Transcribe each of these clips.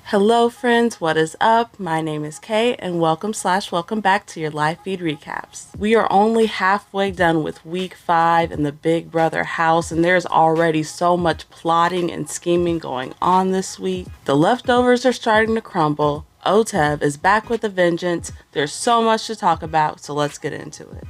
Hello friends, what is up? My name is Kay and welcome back to your live feed recaps. We are only halfway done with week 5 in the Big Brother house and there's already so much plotting and scheming going on this week. The leftovers are starting to crumble. Otev is back with a vengeance. There's so much to talk about, so let's get into it.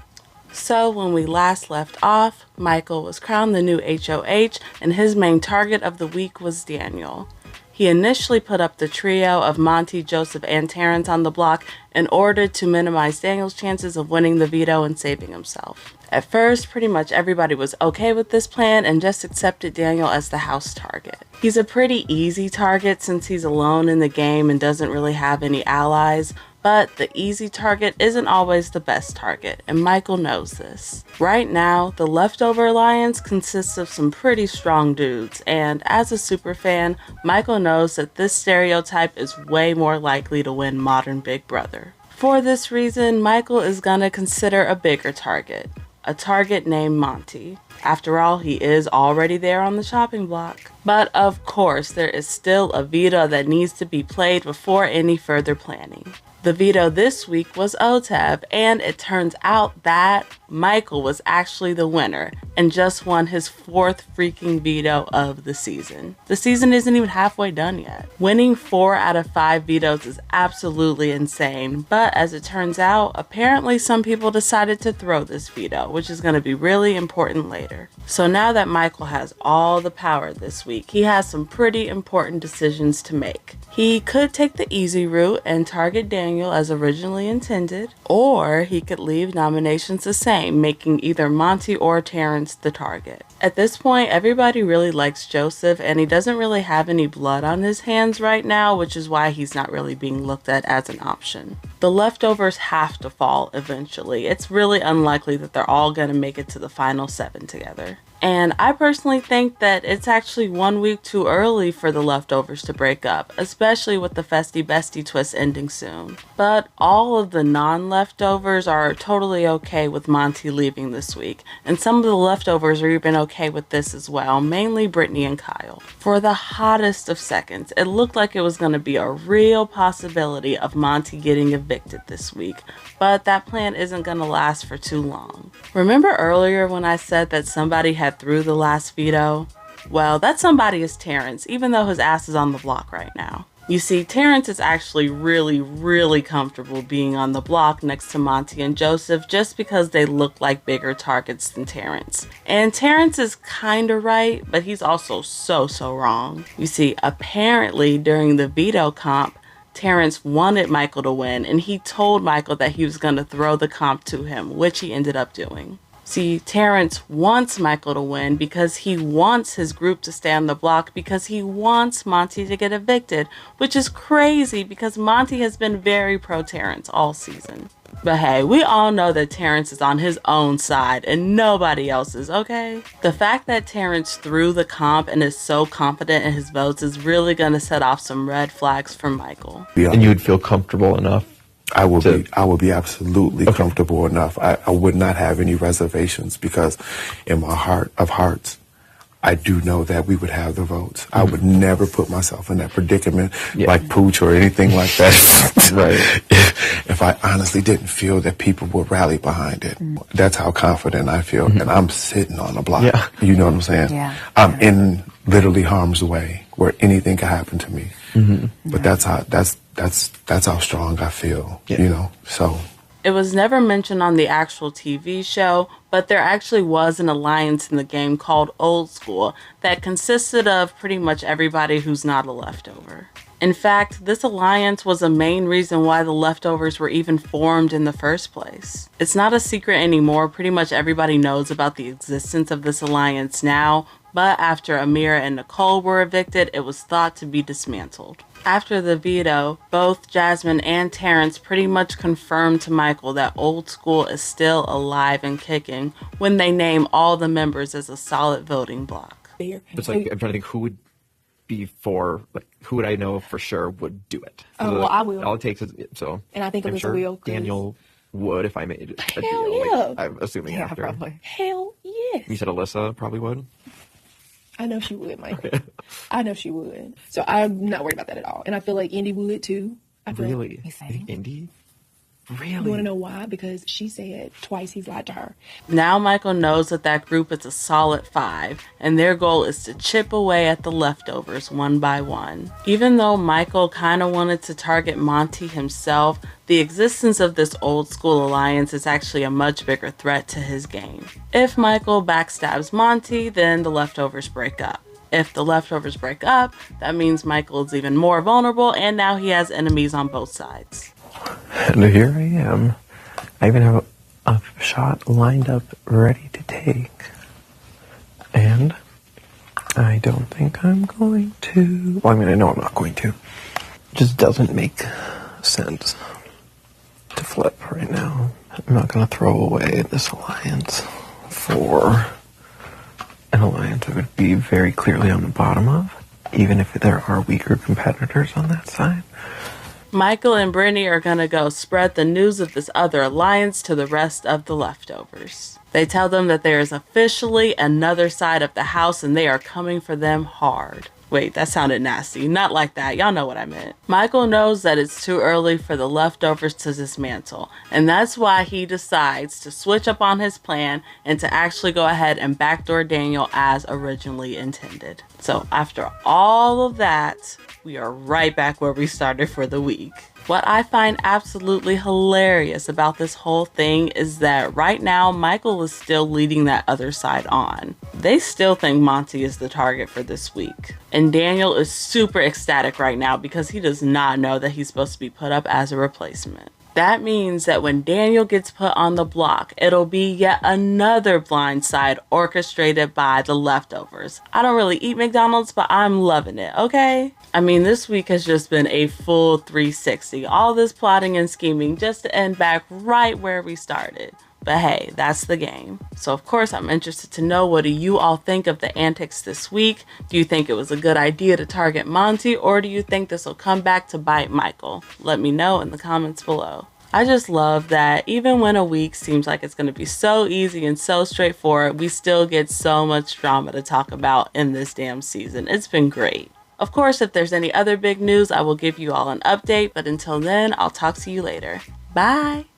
So when we last left off, Michael was crowned the new HOH and his main target of the week was Daniel. He initially put up the trio of Monte, Joseph, and Terrance on the block in order to minimize Daniel's chances of winning the veto and saving himself. At first, pretty much everybody was okay with this plan and just accepted Daniel as the house target. He's a pretty easy target since he's alone in the game and doesn't really have any allies, but the easy target isn't always the best target, and Michael knows this. Right now, the Leftover Alliance consists of some pretty strong dudes, and as a superfan, Michael knows that this stereotype is way more likely to win modern Big Brother. For this reason, Michael is gonna consider a bigger target, a target named Monte. After all, he is already there on the chopping block. But of course, there is still a veto that needs to be played before any further planning. The veto this week was Otev, and it turns out that Michael was actually the winner and just won his 4th freaking veto of the season. The season isn't even halfway done yet. Winning 4 out of 5 vetoes is absolutely insane, but as it turns out, apparently some people decided to throw this veto, which is going to be really important later. So now that Michael has all the power this week, he has some pretty important decisions to make. He could take the easy route and target Daniel as originally intended, or he could leave nominations the same, making either Monte or Terrance the target. At this point, everybody really likes Joseph, and he doesn't really have any blood on his hands right now, which is why he's not really being looked at as an option. The leftovers have to fall eventually. It's really unlikely that they're all going to make it to the final 7 together. And I personally think that it's actually 1 week too early for the leftovers to break up, especially with the Festy Bestie twist ending soon. But all of the non-leftovers are totally okay with Monte leaving this week, and some of the leftovers are even okay with this as well, mainly Brittany and Kyle. For the hottest of seconds, it looked like it was going to be a real possibility of Monte getting evicted this week, but that plan isn't going to last for too long. Remember earlier when I said that somebody had threw the last veto? Well, that somebody is Terrance, even though his ass is on the block right now. You see, Terrance is actually really comfortable being on the block next to Monte and Joseph just because they look like bigger targets than Terrance. And Terrance is kinda right, but he's also so wrong. You see, apparently during the veto comp, Terrance wanted Michael to win, and he told Michael that he was going to throw the comp to him, which he ended up doing. See, Terrance wants Michael to win because he wants his group to stay on the block because he wants Monte to get evicted, which is crazy because Monte has been very pro-Terrance all season. But hey, we all know that Terrance is on his own side and nobody else's, okay? The fact that Terrance threw the comp and is so confident in his votes is really gonna set off some red flags for Michael. Yeah. And you would feel comfortable enough? I would be absolutely comfortable enough. I would not have any reservations because in my heart of hearts, I do know that we would have the votes. I would never put myself in that predicament like Pooch or anything like that. Right. If I honestly didn't feel that people would rally behind it. That's how confident I feel. And I'm sitting on a block. Yeah. You know what I'm saying? Yeah. I'm in literally harm's way where anything could happen to me. But that's how strong I feel, you know, so. It was never mentioned on the actual TV show, but there actually was an alliance in the game called Old School that consisted of pretty much everybody who's not a leftover. In fact, this alliance was a main reason why the leftovers were even formed in the first place. It's not a secret anymore, pretty much everybody knows about the existence of this alliance now, but after Ameerah and Nicole were evicted, it was thought to be dismantled. After the veto, both Jasmine and Terrance pretty much confirmed to Michael that Old School is still alive and kicking when they name all the members as a solid voting block. It's like, I'm trying to think who would be for, like, who would I know for sure would do it? Oh, well, I will. All it takes is, so. And I think I'm Alyssa sure will. Daniel would if I made a Hell deal. yeah. Like, I'm assuming after. Probably. Hell yeah. You said Alyssa probably would? I know she would, Mike. I know she would. So I'm not worried about that at all. And I feel like Indy would too. Really? You think Indy? Really? You want to know why? Because she said twice he's lied to her. Now Michael knows that that group is a solid 5, and their goal is to chip away at the leftovers one by one. Even though Michael kind of wanted to target Monte himself, the existence of this old school alliance is actually a much bigger threat to his game. If Michael backstabs Monte, then the leftovers break up. If the leftovers break up, that means Michael is even more vulnerable, and now he has enemies on both sides. And here I am. I even have a shot lined up ready to take. And I don't think I'm going to. Well, I mean, I know I'm not going to. It just doesn't make sense to flip right now. I'm not going to throw away this alliance for an alliance I would be very clearly on the bottom of, even if there are weaker competitors on that side. Michael and Brittany are gonna go spread the news of this other alliance to the rest of the leftovers. They tell them that there is officially another side of the house and they are coming for them hard. Wait, that sounded nasty. Not like that. Y'all know what I meant. Michael knows that it's too early for the leftovers to dismantle, and that's why he decides to switch up on his plan and to actually go ahead and backdoor Daniel as originally intended. So after all of that, we are right back where we started for the week. What I find absolutely hilarious about this whole thing is that right now Michael is still leading that other side on. They still think Monte is the target for this week. And Daniel is super ecstatic right now because he does not know that he's supposed to be put up as a replacement. That means that when Daniel gets put on the block, it'll be yet another blind side orchestrated by the leftovers. I don't really eat McDonald's, but I'm loving it, okay? I mean, this week has just been a full 360. All this plotting and scheming just to end back right where we started. But hey, that's the game. So of course I'm interested to know, what do you all think of the antics this week? Do you think it was a good idea to target Monte, or do you think this will come back to bite Michael? Let me know in the comments below. I just love that even when a week seems like it's going to be so easy and so straightforward, we still get so much drama to talk about in this damn season. It's been great. Of course, if there's any other big news, I will give you all an update, but until then, I'll talk to you later. Bye!